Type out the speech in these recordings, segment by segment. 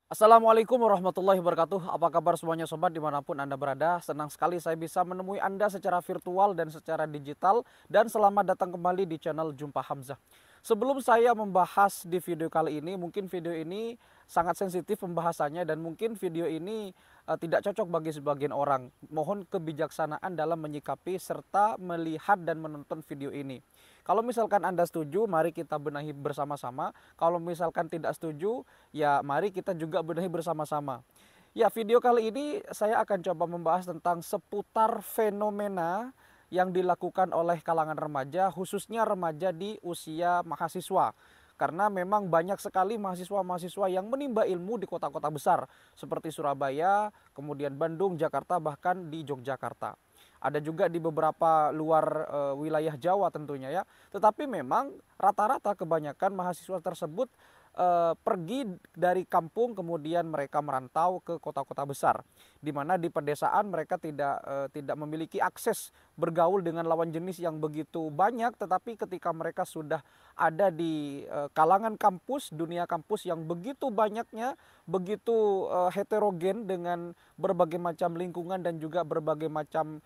Assalamualaikum warahmatullahi wabarakatuh. Apa kabar semuanya sobat dimanapun Anda berada. Senang sekali saya bisa menemui Anda secara virtual dan secara digital. Dan selamat datang kembali di channel Jumpa Hamzah. Sebelum saya membahas di video kali ini, mungkin video ini sangat sensitif pembahasannya dan mungkin video ini tidak cocok bagi sebagian orang. Mohon kebijaksanaan dalam menyikapi serta melihat dan menonton video ini. Kalau misalkan Anda setuju, mari kita benahi bersama-sama. Kalau misalkan tidak setuju, ya mari kita juga benahi bersama-sama. Ya, video kali ini saya akan coba membahas tentang seputar fenomena yang dilakukan oleh kalangan remaja, khususnya remaja di usia mahasiswa. Karena memang banyak sekali mahasiswa-mahasiswa yang menimba ilmu di kota-kota besar seperti Surabaya, kemudian Bandung, Jakarta, bahkan di Yogyakarta. Ada juga di beberapa luar wilayah Jawa tentunya ya. Tetapi memang rata-rata kebanyakan mahasiswa tersebut pergi dari kampung kemudian mereka merantau ke kota-kota besar, di mana di pedesaan mereka tidak memiliki akses bergaul dengan lawan jenis yang begitu banyak. Tetapi ketika mereka sudah ada di kalangan kampus, dunia kampus yang begitu banyaknya, begitu heterogen dengan berbagai macam lingkungan dan juga berbagai macam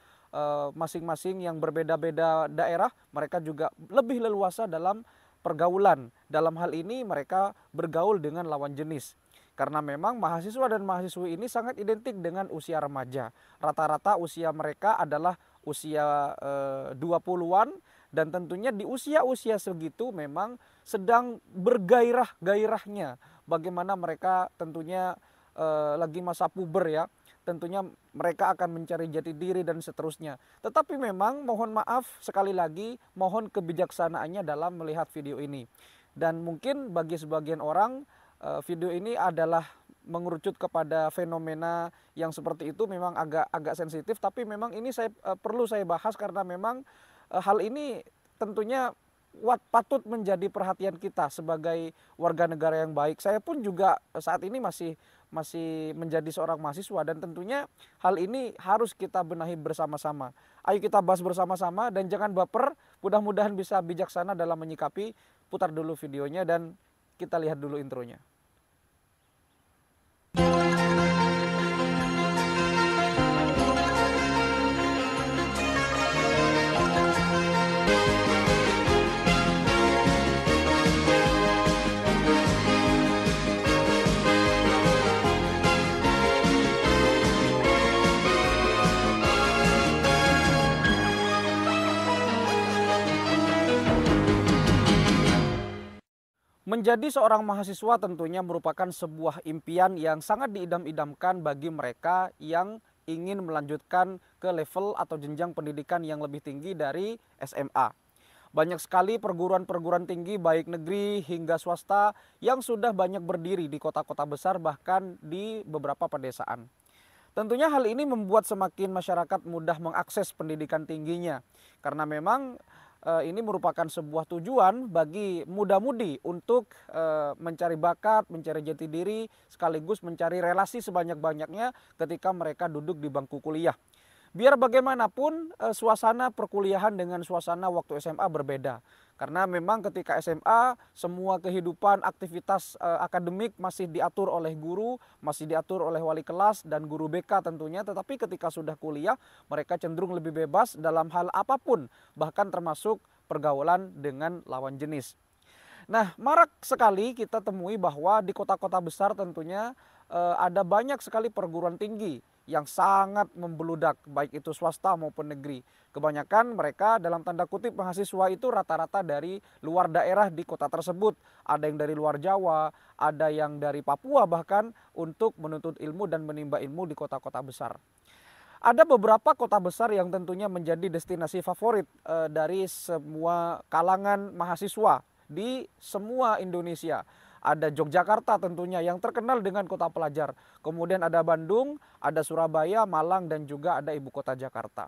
masing-masing yang berbeda-beda daerah, mereka juga lebih leluasa dalam pergaulan. Dalam hal ini mereka bergaul dengan lawan jenis. Karena memang mahasiswa dan mahasiswi ini sangat identik dengan usia remaja. Rata-rata usia mereka adalah usia 20-an, dan tentunya di usia-usia segitu memang sedang bergairah-gairahnya. Bagaimana mereka tentunya lagi masa puber ya. Tentunya mereka akan mencari jati diri dan seterusnya. Tetapi memang mohon maaf sekali lagi, mohon kebijaksanaannya dalam melihat video ini. Dan mungkin bagi sebagian orang video ini adalah mengerucut kepada fenomena yang seperti itu memang agak sensitif, tapi memang ini perlu saya bahas karena memang hal ini tentunya patut menjadi perhatian kita sebagai warga negara yang baik. Saya pun juga saat ini masih menjadi seorang mahasiswa, dan tentunya hal ini harus kita benahi bersama-sama. Ayo kita bahas bersama-sama dan jangan baper. Mudah-mudahan bisa bijaksana dalam menyikapi. Putar dulu videonya dan kita lihat dulu intronya. Menjadi seorang mahasiswa tentunya merupakan sebuah impian yang sangat diidam-idamkan bagi mereka yang ingin melanjutkan ke level atau jenjang pendidikan yang lebih tinggi dari SMA. Banyak sekali perguruan-perguruan tinggi baik negeri hingga swasta yang sudah banyak berdiri di kota-kota besar bahkan di beberapa pedesaan. Tentunya hal ini membuat semakin masyarakat mudah mengakses pendidikan tingginya, karena memang ini merupakan sebuah tujuan bagi muda-mudi untuk mencari bakat, mencari jati diri, sekaligus mencari relasi sebanyak-banyaknya ketika mereka duduk di bangku kuliah. Biar bagaimanapun suasana perkuliahan dengan suasana waktu SMA berbeda. Karena memang ketika SMA semua kehidupan aktivitas akademik masih diatur oleh guru, masih diatur oleh wali kelas dan guru BK tentunya. Tetapi ketika sudah kuliah mereka cenderung lebih bebas dalam hal apapun, bahkan termasuk pergaulan dengan lawan jenis. Nah, marak sekali kita temui bahwa di kota-kota besar tentunya ada banyak sekali perguruan tinggi yang sangat membeludak, baik itu swasta maupun negeri. Kebanyakan mereka dalam tanda kutip mahasiswa itu rata-rata dari luar daerah di kota tersebut. Ada yang dari luar Jawa, ada yang dari Papua bahkan, untuk menuntut ilmu dan menimba ilmu di kota-kota besar. Ada beberapa kota besar yang tentunya menjadi destinasi favorit dari semua kalangan mahasiswa di semua Indonesia. Ada Yogyakarta tentunya yang terkenal dengan kota pelajar. Kemudian ada Bandung, ada Surabaya, Malang, dan juga ada ibu kota Jakarta.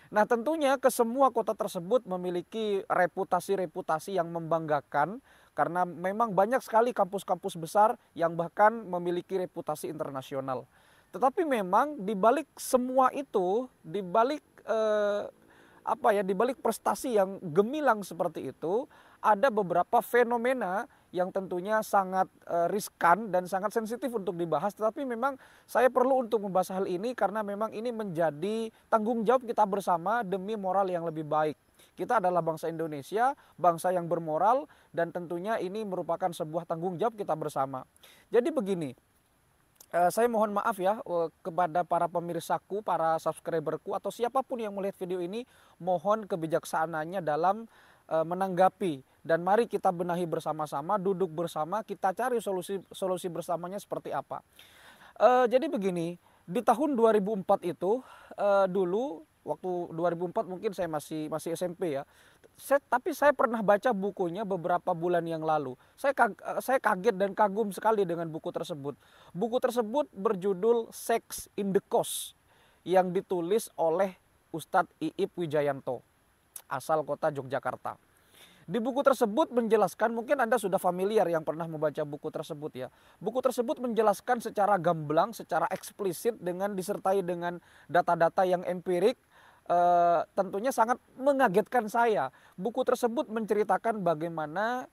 Nah, tentunya ke semua kota tersebut memiliki reputasi-reputasi yang membanggakan, karena memang banyak sekali kampus-kampus besar yang bahkan memiliki reputasi internasional. Tetapi memang di balik semua itu, di balik di balik prestasi yang gemilang seperti itu, ada beberapa fenomena yang tentunya sangat riskan dan sangat sensitif untuk dibahas, tetapi memang saya perlu untuk membahas hal ini karena memang ini menjadi tanggung jawab kita bersama demi moral yang lebih baik. Kita adalah bangsa Indonesia, bangsa yang bermoral, dan tentunya ini merupakan sebuah tanggung jawab kita bersama. Jadi begini, saya mohon maaf ya kepada para pemirsaku, para subscriberku, atau siapapun yang melihat video ini, mohon kebijaksanaannya dalam menanggapi, dan mari kita benahi bersama-sama, duduk bersama, kita cari solusi bersamanya seperti apa. Jadi begini, di tahun 2004 itu dulu waktu 2004 mungkin saya masih SMP ya. Tapi saya pernah baca bukunya beberapa bulan yang lalu. Saya kaget dan kagum sekali dengan buku tersebut. Buku tersebut berjudul Sex in the Coast yang ditulis oleh Ustadz Iip Wijayanto, asal kota Yogyakarta. Di buku tersebut menjelaskan, mungkin Anda sudah familiar yang pernah membaca buku tersebut ya. Buku tersebut menjelaskan secara gamblang, secara eksplisit dengan disertai dengan data-data yang empirik, tentunya sangat mengagetkan saya. Buku tersebut menceritakan bagaimana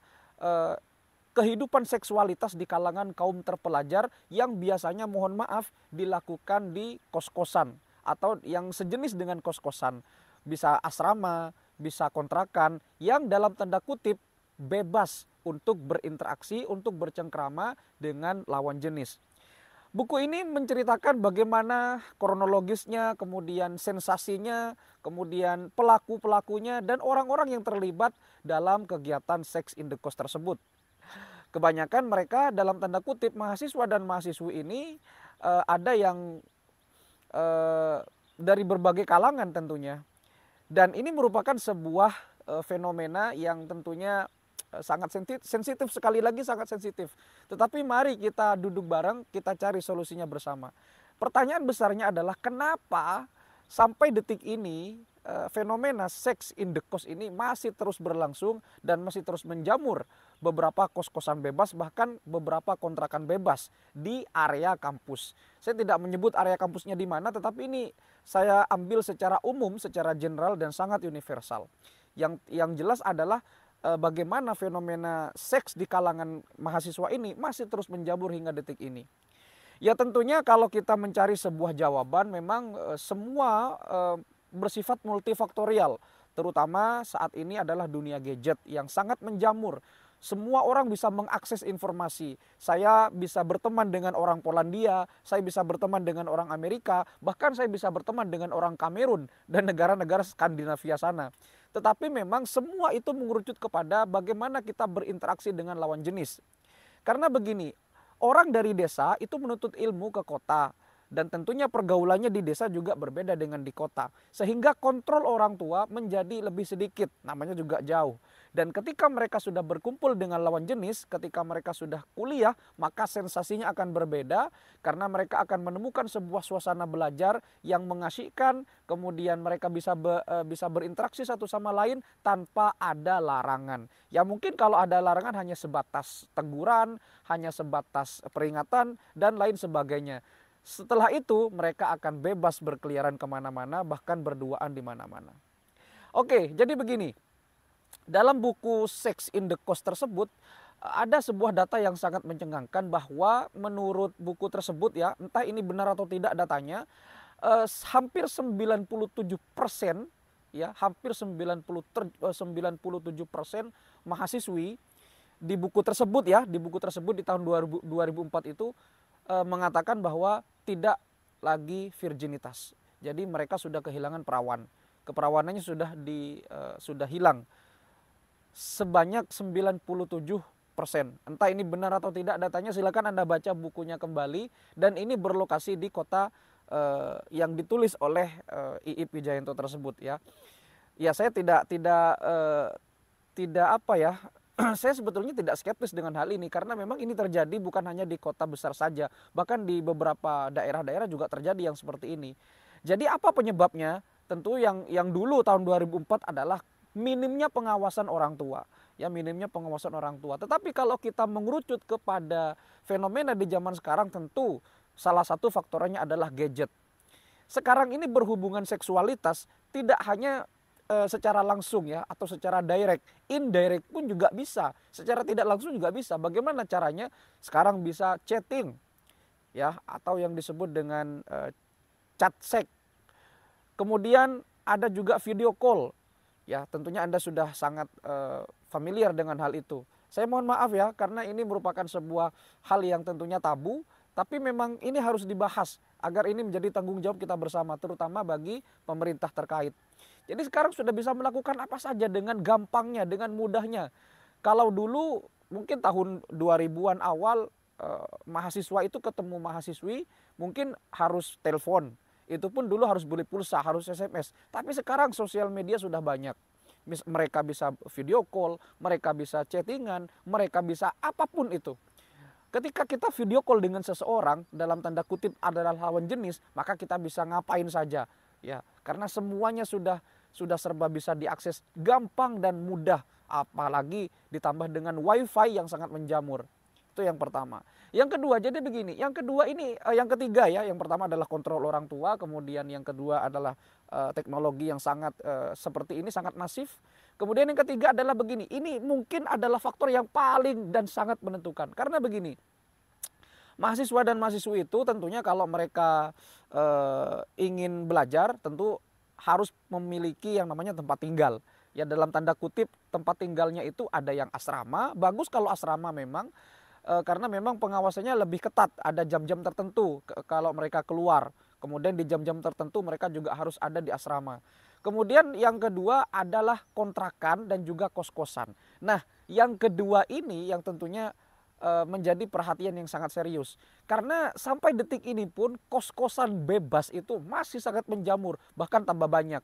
kehidupan seksualitas di kalangan kaum terpelajar yang biasanya, mohon maaf, dilakukan di kos-kosan atau yang sejenis dengan kos-kosan. Bisa asrama, bisa kontrakan yang dalam tanda kutip bebas untuk berinteraksi, untuk bercengkrama dengan lawan jenis. Buku ini menceritakan bagaimana kronologisnya, kemudian sensasinya, kemudian pelaku-pelakunya, dan orang-orang yang terlibat dalam kegiatan Sex in the Coast tersebut. Kebanyakan mereka dalam tanda kutip mahasiswa dan mahasiswi ini ada yang dari berbagai kalangan tentunya. Dan ini merupakan sebuah fenomena yang tentunya sangat sensitif, sekali lagi sangat sensitif. Tetapi mari kita duduk bareng, kita cari solusinya bersama. Pertanyaan besarnya adalah kenapa sampai detik ini fenomena Sex in the Coast ini masih terus berlangsung dan masih terus menjamur beberapa kos-kosan bebas, bahkan beberapa kontrakan bebas di area kampus. Saya tidak menyebut area kampusnya di mana, tetapi ini saya ambil secara umum, secara general dan sangat universal. Yang jelas adalah bagaimana fenomena seks di kalangan mahasiswa ini masih terus menjamur hingga detik ini. Ya tentunya kalau kita mencari sebuah jawaban, memang semua bersifat multifaktorial. Terutama saat ini adalah dunia gadget yang sangat menjamur. Semua orang bisa mengakses informasi. Saya bisa berteman dengan orang Polandia, saya bisa berteman dengan orang Amerika, bahkan saya bisa berteman dengan orang Kamerun dan negara-negara Skandinavia sana. Tetapi memang semua itu mengerucut kepada bagaimana kita berinteraksi dengan lawan jenis. Karena begini, orang dari desa itu menuntut ilmu ke kota. Dan tentunya pergaulannya di desa juga berbeda dengan di kota. Sehingga kontrol orang tua menjadi lebih sedikit, namanya juga jauh. Dan ketika mereka sudah berkumpul dengan lawan jenis, ketika mereka sudah kuliah, maka sensasinya akan berbeda. Karena mereka akan menemukan sebuah suasana belajar yang mengasyikkan. Kemudian mereka bisa berinteraksi satu sama lain tanpa ada larangan. Ya mungkin kalau ada larangan hanya sebatas teguran, hanya sebatas peringatan, dan lain sebagainya. Setelah itu mereka akan bebas berkeliaran kemana-mana, bahkan berduaan di mana-mana. Oke, jadi begini. Dalam buku Sex in the Coast tersebut ada sebuah data yang sangat mencengangkan bahwa menurut buku tersebut ya, entah ini benar atau tidak datanya, hampir 97% ya, hampir 97% mahasiswi di buku tersebut ya, di buku tersebut di tahun 2004 itu mengatakan bahwa tidak lagi virginitas. Jadi mereka sudah kehilangan perawan. Keperawanannya sudah hilang. Sebanyak 97%. Entah ini benar atau tidak datanya, silakan Anda baca bukunya kembali. Dan ini berlokasi di kota yang ditulis oleh Iip Wijayanto tersebut ya. Ya saya tidak apa ya. Saya sebetulnya tidak skeptis dengan hal ini karena memang ini terjadi bukan hanya di kota besar saja, bahkan di beberapa daerah-daerah juga terjadi yang seperti ini. Jadi apa penyebabnya? Tentu yang dulu tahun 2004 adalah minimnya pengawasan orang tua. Ya, minimnya pengawasan orang tua. Tetapi kalau kita mengerucut kepada fenomena di zaman sekarang, tentu salah satu faktornya adalah gadget. Sekarang ini berhubungan seksualitas tidak hanya secara langsung ya, atau secara direct, indirect pun juga bisa, secara tidak langsung juga bisa. Bagaimana caranya? Sekarang bisa chatting ya, atau yang disebut dengan chat sex. Kemudian ada juga video call. Ya, tentunya Anda sudah sangat familiar dengan hal itu. Saya mohon maaf ya, karena ini merupakan sebuah hal yang tentunya tabu, tapi memang ini harus dibahas agar ini menjadi tanggung jawab kita bersama, terutama bagi pemerintah terkait. Jadi sekarang sudah bisa melakukan apa saja dengan gampangnya, dengan mudahnya. Kalau dulu mungkin tahun 2000-an awal mahasiswa itu ketemu mahasiswi mungkin harus telepon. Itu pun dulu harus beli pulsa, harus SMS. Tapi sekarang sosial media sudah banyak. Mereka bisa video call, mereka bisa chattingan, mereka bisa apapun itu. Ketika kita video call dengan seseorang, dalam tanda kutip adalah lawan jenis, maka kita bisa ngapain saja. Ya, karena semuanya sudah serba bisa diakses gampang dan mudah. Apalagi ditambah dengan wifi yang sangat menjamur. Itu yang pertama. Yang kedua, jadi begini, yang ketiga ya, yang pertama adalah kontrol orang tua, kemudian yang kedua adalah teknologi yang sangat seperti ini, sangat masif. Kemudian yang ketiga adalah begini, ini mungkin adalah faktor yang paling dan sangat menentukan. Karena begini, mahasiswa dan mahasiswi itu tentunya kalau mereka ingin belajar, tentu harus memiliki yang namanya tempat tinggal. Ya, dalam tanda kutip tempat tinggalnya itu ada yang asrama, bagus kalau asrama memang, karena memang pengawasannya lebih ketat, ada jam-jam tertentu kalau mereka keluar. Kemudian di jam-jam tertentu mereka juga harus ada di asrama. Kemudian yang kedua adalah kontrakan dan juga kos-kosan. Nah, yang kedua ini yang tentunya menjadi perhatian yang sangat serius. Karena sampai detik ini pun kos-kosan bebas itu masih sangat menjamur, bahkan tambah banyak.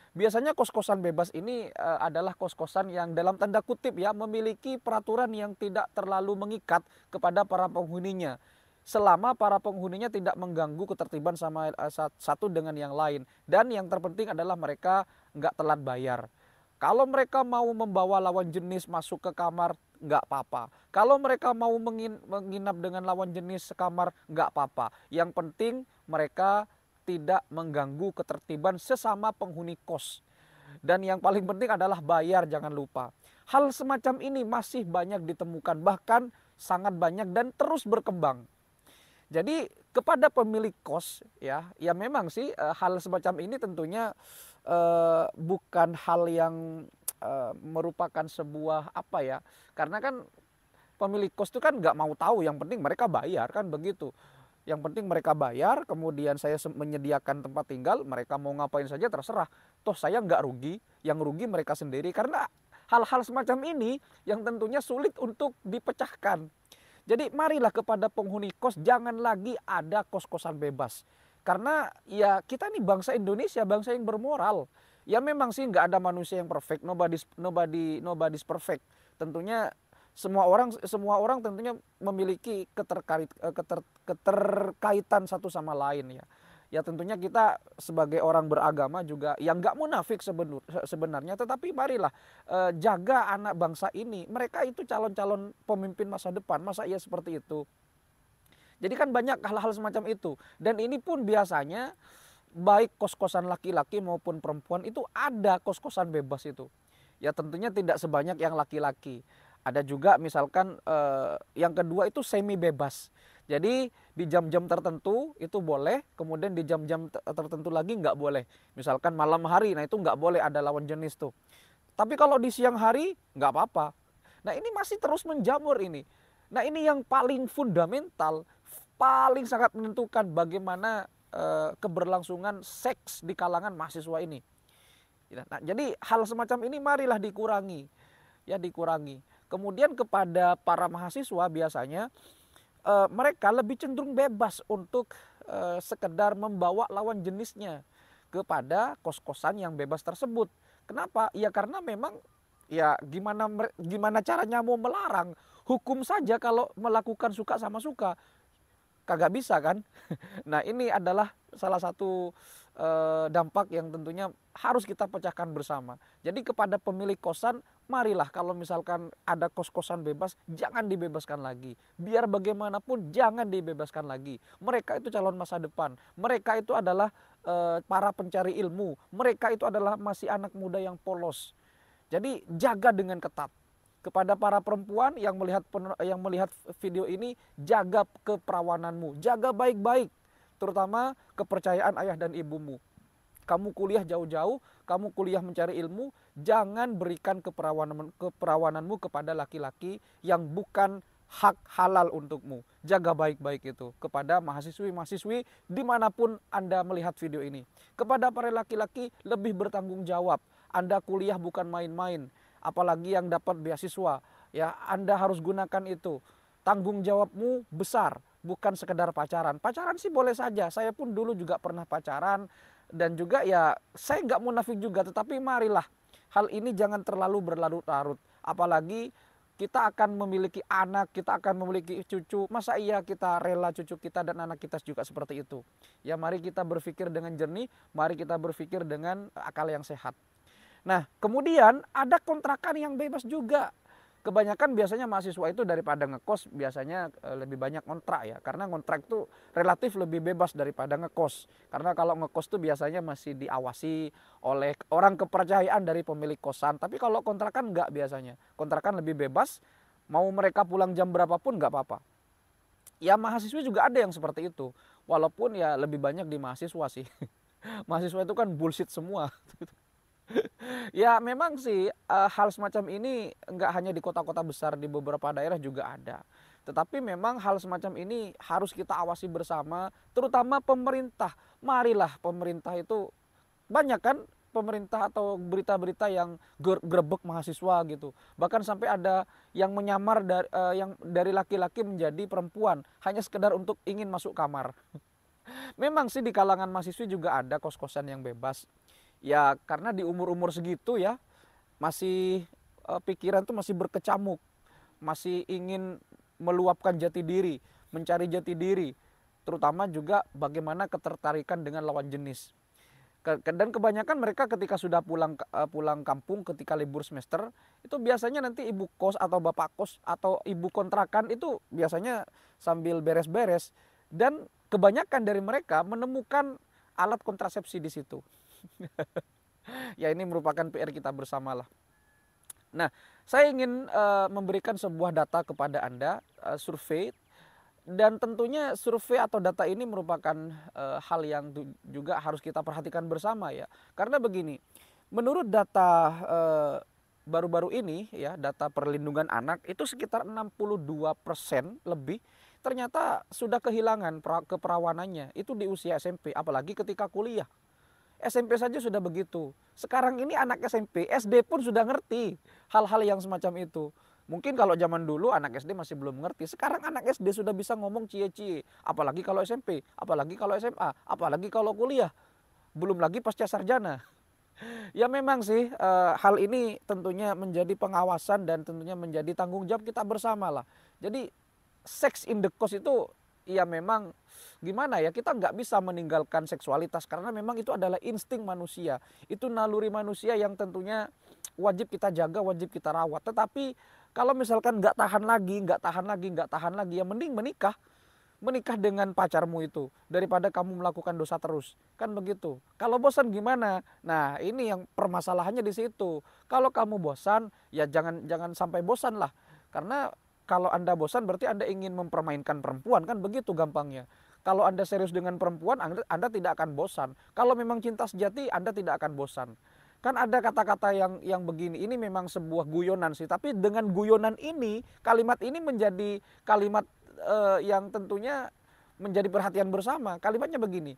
Biasanya kos-kosan bebas ini adalah kos-kosan yang dalam tanda kutip ya memiliki peraturan yang tidak terlalu mengikat kepada para penghuninya. Selama para penghuninya tidak mengganggu ketertiban sama satu dengan yang lain. Dan yang terpenting adalah mereka nggak telat bayar. Kalau mereka mau membawa lawan jenis masuk ke kamar, nggak apa-apa. Kalau mereka mau menginap dengan lawan jenis sekamar, nggak apa-apa. Yang penting mereka tidak mengganggu ketertiban sesama penghuni kos. Dan yang paling penting adalah bayar, jangan lupa. Hal semacam ini masih banyak ditemukan, bahkan sangat banyak dan terus berkembang. Jadi kepada pemilik kos ya memang sih hal semacam ini tentunya bukan hal yang merupakan sebuah apa ya. Karena kan pemilik kos itu kan nggak mau tahu, yang penting mereka bayar kan begitu. Yang penting mereka bayar, kemudian saya menyediakan tempat tinggal, mereka mau ngapain saja terserah. Toh saya nggak rugi, yang rugi mereka sendiri. Karena hal-hal semacam ini yang tentunya sulit untuk dipecahkan. Jadi marilah kepada penghuni kos, jangan lagi ada kos-kosan bebas. Karena ya kita ini bangsa Indonesia, bangsa yang bermoral. Ya memang sih nggak ada manusia yang perfect, nobody's perfect. Tentunya semua orang tentunya memiliki keterkaitan satu sama lain ya. Ya tentunya kita sebagai orang beragama juga yang nggak munafik sebenarnya, tetapi marilah jaga anak bangsa ini. Mereka itu calon-calon pemimpin masa depan, masa iya seperti itu. Jadi kan banyak hal-hal semacam itu. Dan ini pun biasanya baik kos-kosan laki-laki maupun perempuan itu ada kos-kosan bebas itu. Ya tentunya tidak sebanyak yang laki-laki. Ada juga misalkan yang kedua itu semi bebas. Jadi di jam-jam tertentu itu boleh, kemudian di jam-jam tertentu lagi nggak boleh. Misalkan malam hari, nah itu nggak boleh ada lawan jenis tuh. Tapi kalau di siang hari nggak apa-apa. Nah ini masih terus menjamur ini. Nah ini yang paling fundamental, paling sangat menentukan bagaimana keberlangsungan seks di kalangan mahasiswa ini. Nah, jadi hal semacam ini marilah dikurangi. Ya dikurangi. Kemudian kepada para mahasiswa biasanya mereka lebih cenderung bebas untuk sekedar membawa lawan jenisnya kepada kos-kosan yang bebas tersebut. Kenapa? Ya karena memang ya gimana caranya mau melarang? Hukum saja kalau melakukan suka sama suka. Kagak bisa kan? Nah ini adalah salah satu dampak yang tentunya harus kita pecahkan bersama. Jadi kepada pemilik kosan, marilah kalau misalkan ada kos-kosan bebas, jangan dibebaskan lagi. Biar bagaimanapun jangan dibebaskan lagi. Mereka itu calon masa depan. Mereka itu adalah para pencari ilmu. Mereka itu adalah masih anak muda yang polos. Jadi jaga dengan ketat. Kepada para perempuan yang melihat video ini, jaga keperawananmu, jaga baik-baik, terutama kepercayaan ayah dan ibumu. Kamu kuliah jauh-jauh, kamu kuliah mencari ilmu, jangan berikan keperawananmu kepada laki-laki yang bukan hak halal untukmu. Jaga baik-baik itu kepada mahasiswi-mahasiswi dimanapun Anda melihat video ini. Kepada para laki-laki lebih bertanggung jawab. Anda kuliah bukan main-main, apalagi yang dapat beasiswa. Ya, Anda harus gunakan itu. Tanggung jawabmu besar, bukan sekedar pacaran. Pacaran sih boleh saja. Saya pun dulu juga pernah pacaran. Dan juga ya saya nggak munafik juga, tetapi marilah hal ini jangan terlalu berlarut-larut. Apalagi kita akan memiliki anak, kita akan memiliki cucu. Masa iya kita rela cucu kita dan anak kita juga seperti itu? Ya mari kita berpikir dengan jernih, mari kita berpikir dengan akal yang sehat. Nah, kemudian ada kontrakan yang bebas juga. Kebanyakan biasanya mahasiswa itu daripada ngekos biasanya lebih banyak ngontrak ya. Karena ngontrak itu relatif lebih bebas daripada ngekos. Karena kalau ngekos itu biasanya masih diawasi oleh orang kepercayaan dari pemilik kosan. Tapi kalau kontrakan enggak biasanya. Kontrakan lebih bebas, mau mereka pulang jam berapapun enggak apa-apa. Ya mahasiswa juga ada yang seperti itu. Walaupun ya lebih banyak di mahasiswa sih. Mahasiswa itu kan bullshit semua. Ya memang sih hal semacam ini nggak hanya di kota-kota besar, di beberapa daerah juga ada. Tetapi memang hal semacam ini harus kita awasi bersama, terutama pemerintah. Marilah pemerintah itu, banyak kan pemerintah atau berita-berita yang grebek mahasiswa gitu. Bahkan sampai ada yang menyamar yang dari laki-laki menjadi perempuan hanya sekedar untuk ingin masuk kamar. Memang sih di kalangan mahasiswa juga ada kos-kosan yang bebas. Ya karena di umur-umur segitu ya masih pikiran tuh masih berkecamuk, masih ingin meluapkan jati diri, mencari jati diri, terutama juga bagaimana ketertarikan dengan lawan jenis. Dan kebanyakan mereka ketika sudah pulang kampung ketika libur semester, itu biasanya nanti ibu kos atau bapak kos atau ibu kontrakan itu biasanya sambil beres-beres, dan kebanyakan dari mereka menemukan alat kontrasepsi di situ. Ya ini merupakan PR kita bersama lah. Nah, saya ingin memberikan sebuah data kepada Anda, survei. Dan tentunya survei atau data ini merupakan hal yang juga harus kita perhatikan bersama ya. Karena begini, menurut data baru-baru ini ya, data perlindungan anak itu sekitar 62% lebih ternyata sudah kehilangan keperawanannya itu di usia SMP, apalagi ketika kuliah. SMP saja sudah begitu. Sekarang ini anak SMP, SD pun sudah ngerti hal-hal yang semacam itu. Mungkin kalau zaman dulu anak SD masih belum ngerti. Sekarang anak SD sudah bisa ngomong cie-cie. Apalagi kalau SMP, apalagi kalau SMA, apalagi kalau kuliah. Belum lagi pasca sarjana. Ya memang sih hal ini tentunya menjadi pengawasan dan tentunya menjadi tanggung jawab kita bersama lah. Jadi sex in the coast itu ya memang gimana ya, kita nggak bisa meninggalkan seksualitas karena memang itu adalah insting manusia, itu naluri manusia yang tentunya wajib kita jaga, wajib kita rawat. Tetapi kalau misalkan nggak tahan lagi ya mending menikah dengan pacarmu itu daripada kamu melakukan dosa terus, kan begitu. Kalau bosan gimana? Nah ini yang permasalahannya di situ. Kalau kamu bosan ya jangan sampai bosan lah, karena kalau Anda bosan berarti Anda ingin mempermainkan perempuan, kan begitu gampangnya. Kalau Anda serius dengan perempuan, Anda tidak akan bosan. Kalau memang cinta sejati, Anda tidak akan bosan. Kan ada kata-kata yang begini, ini memang sebuah guyonan sih. Tapi dengan guyonan ini, kalimat ini menjadi kalimat yang tentunya menjadi perhatian bersama. Kalimatnya begini,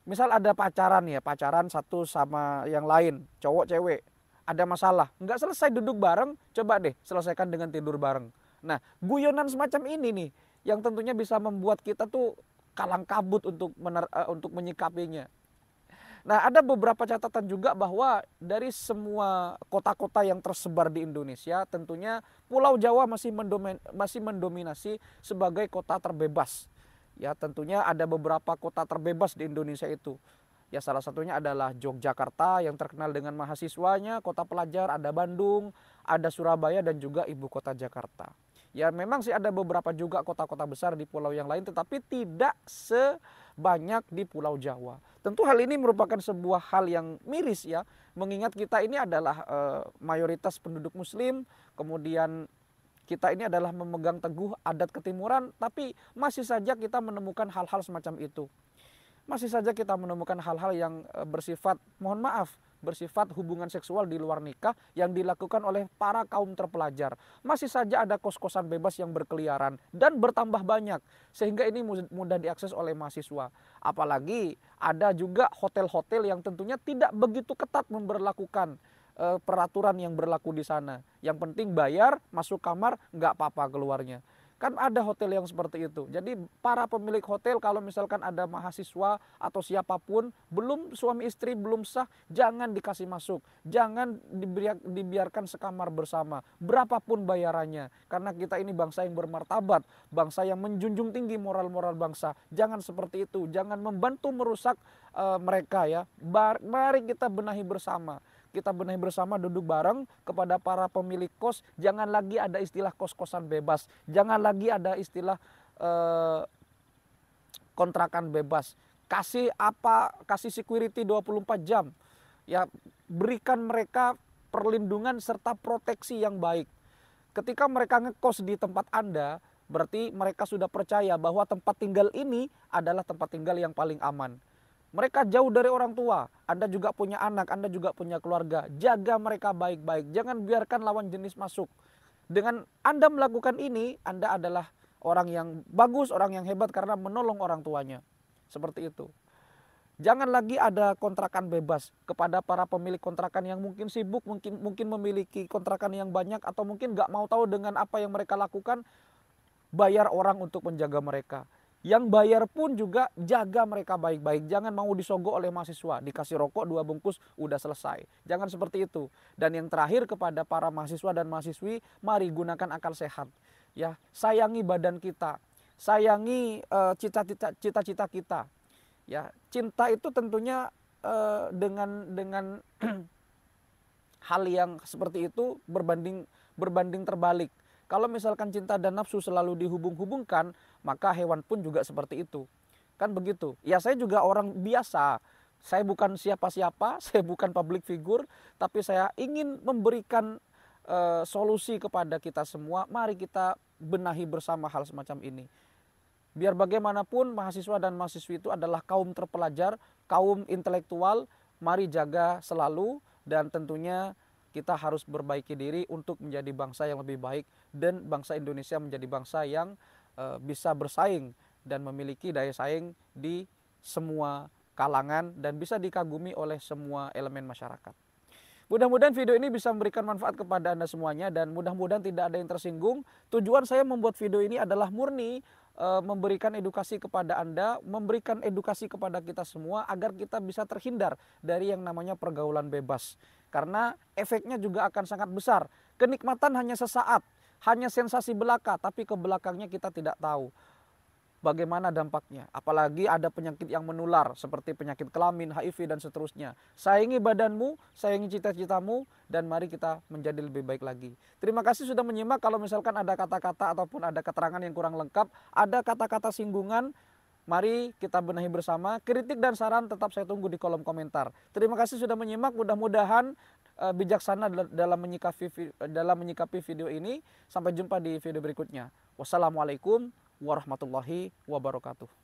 misal ada pacaran satu sama yang lain, cowok cewek, ada masalah, nggak selesai duduk bareng, coba deh selesaikan dengan tidur bareng. Nah, guyonan semacam ini nih yang tentunya bisa membuat kita tuh kalang kabut untuk menyikapinya. Nah, ada beberapa catatan juga bahwa dari semua kota-kota yang tersebar di Indonesia, tentunya Pulau Jawa masih mendominasi sebagai kota terbebas. Ya, tentunya ada beberapa kota terbebas di Indonesia itu. Ya, salah satunya adalah Yogyakarta yang terkenal dengan mahasiswanya, kota pelajar, ada Bandung, ada Surabaya dan juga ibu kota Jakarta. Ya, memang sih ada beberapa juga kota-kota besar di pulau yang lain, tetapi tidak sebanyak di Pulau Jawa. Tentu hal ini merupakan sebuah hal yang miris ya, mengingat kita ini adalah mayoritas penduduk Muslim, kemudian kita ini adalah memegang teguh adat ketimuran, tapi masih saja kita menemukan hal-hal semacam itu. Masih saja kita menemukan hal-hal yang bersifat, mohon maaf, bersifat hubungan seksual di luar nikah yang dilakukan oleh para kaum terpelajar. Masih saja ada kos-kosan bebas yang berkeliaran dan bertambah banyak, sehingga ini mudah diakses oleh mahasiswa. Apalagi ada juga hotel-hotel yang tentunya tidak begitu ketat memberlakukan peraturan yang berlaku di sana. Yang penting bayar, masuk kamar, nggak apa-apa keluarnya. Kan ada hotel yang seperti itu. Jadi para pemilik hotel kalau misalkan ada mahasiswa atau siapapun belum suami istri belum sah, jangan dikasih masuk. Jangan dibiarkan sekamar bersama. Berapapun bayarannya. Karena kita ini bangsa yang bermartabat, bangsa yang menjunjung tinggi moral-moral bangsa. Jangan seperti itu. Jangan membantu merusak mereka ya. Mari kita benahi bersama. Kita benahi bersama, duduk bareng kepada para pemilik kos. Jangan lagi ada istilah kos-kosan bebas. Jangan lagi ada istilah kontrakan bebas. Kasih security 24 jam. Ya, berikan mereka perlindungan serta proteksi yang baik. Ketika mereka ngekos di tempat Anda, berarti mereka sudah percaya bahwa tempat tinggal ini adalah tempat tinggal yang paling aman. Mereka jauh dari orang tua, Anda juga punya anak, Anda juga punya keluarga. Jaga mereka baik-baik, jangan biarkan lawan jenis masuk. Dengan Anda melakukan ini, Anda adalah orang yang bagus, orang yang hebat karena menolong orang tuanya. Seperti itu. Jangan lagi ada kontrakan bebas kepada para pemilik kontrakan yang mungkin sibuk, mungkin memiliki kontrakan yang banyak, atau mungkin nggak mau tahu dengan apa yang mereka lakukan, bayar orang untuk menjaga mereka. Yang bayar pun juga jaga mereka baik-baik. Jangan mau disogok oleh mahasiswa. Dikasih rokok 2 bungkus udah selesai. Jangan seperti itu. Dan yang terakhir kepada para mahasiswa dan mahasiswi, mari gunakan akal sehat. Ya, sayangi badan kita. Sayangi cita-cita kita. Ya, cinta itu tentunya dengan hal yang seperti itu berbanding terbalik. Kalau misalkan cinta dan nafsu selalu dihubung-hubungkan, maka hewan pun juga seperti itu. Kan begitu. Ya, saya juga orang biasa. Saya bukan siapa-siapa, saya bukan public figure, tapi saya ingin memberikan solusi kepada kita semua. Mari kita benahi bersama hal semacam ini. Biar bagaimanapun mahasiswa dan mahasiswi itu adalah kaum terpelajar, kaum intelektual. Mari jaga selalu, dan tentunya kita harus berbaiki diri untuk menjadi bangsa yang lebih baik, dan bangsa Indonesia menjadi bangsa yang bisa bersaing dan memiliki daya saing di semua kalangan dan bisa dikagumi oleh semua elemen masyarakat. Mudah-mudahan video ini bisa memberikan manfaat kepada Anda semuanya, dan mudah-mudahan tidak ada yang tersinggung. Tujuan saya membuat video ini adalah murni memberikan edukasi kepada Anda, memberikan edukasi kepada kita semua agar kita bisa terhindar dari yang namanya pergaulan bebas. Karena efeknya juga akan sangat besar. Kenikmatan hanya sesaat, hanya sensasi belaka, tapi ke belakangnya kita tidak tahu bagaimana dampaknya. Apalagi ada penyakit yang menular seperti penyakit kelamin, HIV dan seterusnya. Sayangi badanmu, sayangi cita-citamu, dan mari kita menjadi lebih baik lagi. Terima kasih sudah menyimak. Kalau misalkan ada kata-kata ataupun ada keterangan yang kurang lengkap, ada kata-kata singgungan, mari kita benahi bersama. Kritik dan saran tetap saya tunggu di kolom komentar. Terima kasih sudah menyimak. Mudah-mudahan bijaksana dalam menyikapi video ini. Sampai jumpa di video berikutnya. Wassalamualaikum warahmatullahi wabarakatuh.